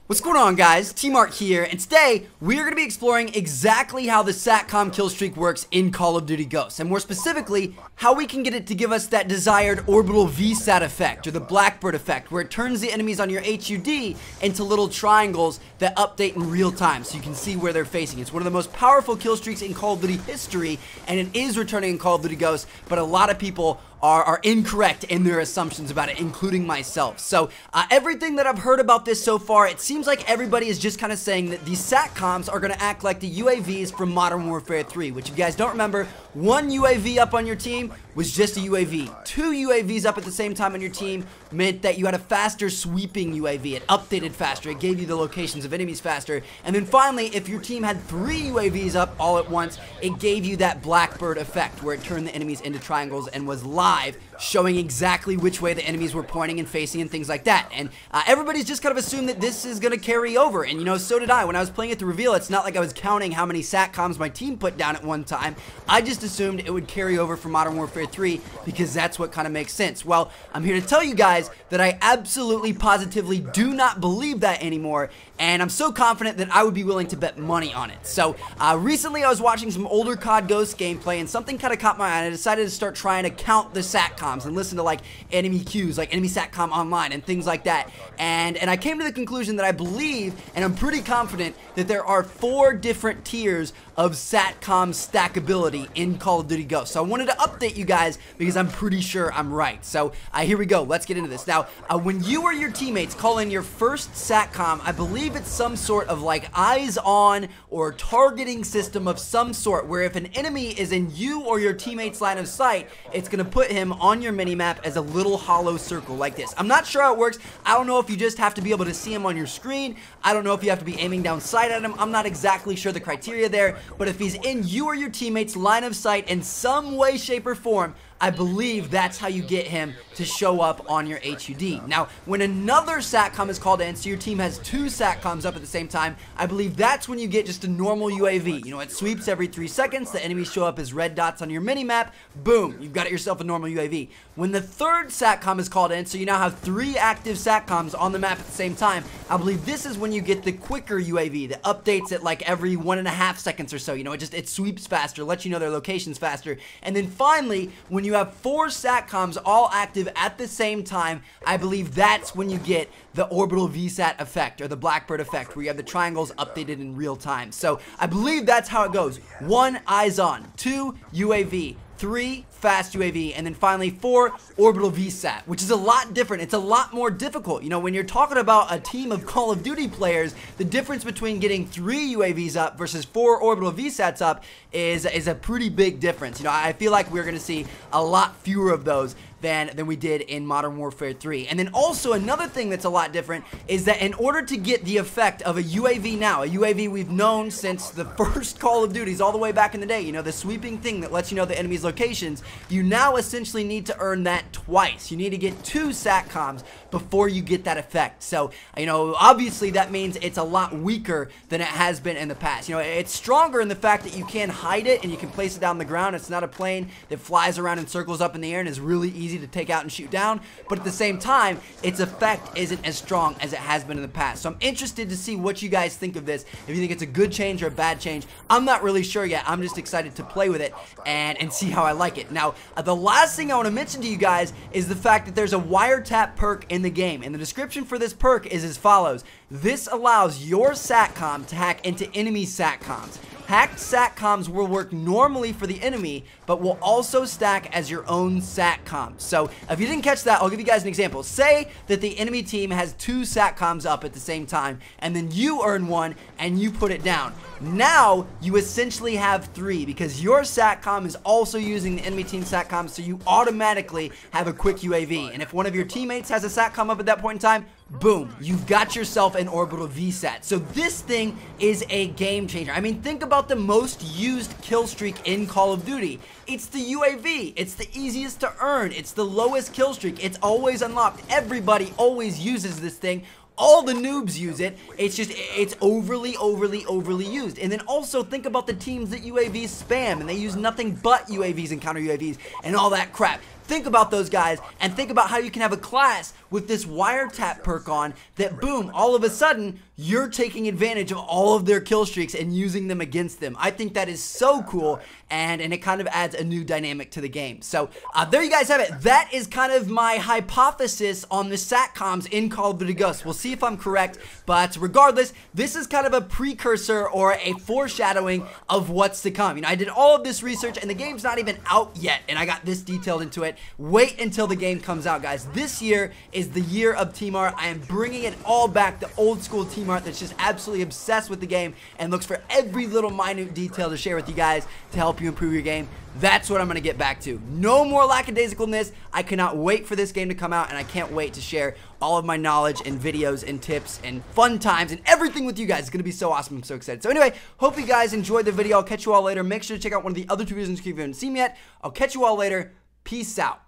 What's going on, guys? T-Mark here, and today we're going to be exploring exactly how the SATCOM kill streak works in Call of Duty Ghosts, and more specifically, how we can get it to give us that desired Orbital VSAT effect, or the Blackbird effect, where it turns the enemies on your HUD into little triangles that update in real time, so you can see where they're facing. It's one of the most powerful kill streaks in Call of Duty history, and it is returning in Call of Duty Ghosts, but a lot of people are incorrect in their assumptions about it, including myself. So everything that I've heard about this so far, it seems like everybody is just kind of saying that these SATCOMs are going to act like the UAVs from Modern Warfare 3, which if you guys don't remember, one UAV up on your team was just a UAV. Two UAVs up at the same time on your team meant that you had a faster sweeping UAV. It updated faster. It gave you the locations of enemies faster. And then finally, if your team had three UAVs up all at once, it gave you that Blackbird effect where it turned the enemies into triangles and was live, showing exactly which way the enemies were pointing and facing and things like that. And everybody's just kind of assumed that this is going to carry over. And, you know, so did I. When I was playing at the reveal, it's not like I was counting how many SATCOMs my team put down at one time. I just assumed it would carry over from Modern Warfare 3 because that's what kind of makes sense. Well, I'm here to tell you guys that I absolutely positively do not believe that anymore, and I'm so confident that I would be willing to bet money on it. So recently I was watching some older COD Ghost gameplay, and something kind of caught my eye, and I decided to start trying to count the SATCOMs and listen to like enemy queues, like enemy SATCOM online and things like that, and I came to the conclusion that I believe, and I'm pretty confident, that there are 4 different tiers of SATCOM stackability in Call of Duty Ghosts. So I wanted to update you guys because I'm pretty sure I'm right. So here we go. Let's get into this. Now, when you or your teammates call in your first SATCOM, I believe it's some sort of like eyes on or targeting system of some sort, where if an enemy is in you or your teammate's line of sight, it's going to put him on your minimap as a little hollow circle like this. I'm not sure how it works. I don't know if you just have to be able to see him on your screen. I don't know if you have to be aiming down sight at him. I'm not exactly sure the criteria there, but if he's in you or your teammate's line of sight in some way, shape, or form, I believe that's how you get him to show up on your HUD. Now, when another SATCOM is called in, so your team has 2 SATCOMs up at the same time, I believe that's when you get just a normal UAV. You know, it sweeps every 3 seconds, the enemies show up as red dots on your minimap, boom, you've got yourself a normal UAV. When the third SATCOM is called in, so you now have 3 active SATCOMs on the map at the same time, I believe this is when you get the quicker UAV that updates it like every 1.5 seconds or so. You know, it sweeps faster, lets you know their locations faster. And then finally, when you have 4 SATCOMs all active at the same time, I believe that's when you get the Orbital VSAT effect, or the Blackbird effect, where you have the triangles updated in real time. So I believe that's how it goes. 1, eyes on. 2, UAV. 3, fast UAV, and then finally 4, Orbital VSAT, which is a lot different. It's a lot more difficult. You know, when you're talking about a team of Call of Duty players, the difference between getting 3 UAVs up versus 4 Orbital VSATs up is a pretty big difference. You know, I feel like we're going to see a lot fewer of those than we did in Modern Warfare 3. And then also another thing that's a lot different is that in order to get the effect of a UAV now, a UAV we've known since the first Call of Duties all the way back in the day, you know, the sweeping thing that lets you know the enemy's locations, you now essentially need to earn that twice. You need to get 2 SATCOMs before you get that effect. So, you know, obviously that means it's a lot weaker than it has been in the past. You know, it's stronger in the fact that you can hide it and you can place it down the ground. It's not a plane that flies around in circles up in the air and is really easy to take out and shoot down, but at the same time, its effect isn't as strong as it has been in the past. So I'm interested to see what you guys think of this, if you think it's a good change or a bad change. I'm not really sure yet. I'm just excited to play with it and see how I like it. Now, the last thing I want to mention to you guys is the fact that there's a wiretap perk in the game, and the description for this perk is as follows. This allows your SATCOM to hack into enemy SATCOMs. Hacked SATCOMs will work normally for the enemy, but will also stack as your own SATCOM. So if you didn't catch that, I'll give you guys an example. Say that the enemy team has 2 SATCOMs up at the same time, and then you earn 1 and you put it down. Now you essentially have 3 because your SATCOM is also using the enemy team SATCOM, so you automatically have a quick UAV. And if one of your teammates has a SATCOM up at that point in time, boom, you've got yourself an Orbital VSAT. So this thing is a game changer. I mean, think about the most used kill streak in Call of Duty. It's the UAV. It's the easiest to earn. It's the lowest kill streak. It's always unlocked. Everybody always uses this thing. All the noobs use it. It's overly used. And then also think about the teams that UAVs spam, and they use nothing but UAVs and counter UAVs and all that crap. Think about those guys, and think about how you can have a class with this wiretap perk on that, boom, all of a sudden, you're taking advantage of all of their kill streaks and using them against them. I think that is so cool, and it kind of adds a new dynamic to the game. So there you guys have it. That is kind of my hypothesis on the SATCOMs in Call of Duty Ghosts. We'll see if I'm correct, but regardless, this is kind of a precursor or a foreshadowing of what's to come. You know, I did all of this research, and the game's not even out yet, and I got this detailed into it. Wait until the game comes out, guys. This year is the year of Team Art. I am bringing it all back, the old school Team Art that's just absolutely obsessed with the game and looks for every little minute detail to share with you guys to help you improve your game. That's what I'm going to get back to. No more lackadaisicalness. I cannot wait for this game to come out, and I can't wait to share all of my knowledge and videos and tips and fun times and everything with you guys. It's going to be so awesome. I'm so excited. So anyway, hope you guys enjoyed the video. I'll catch you all later. Make sure to check out one of the other two videos if you haven't seen yet. I'll catch you all later. Peace out.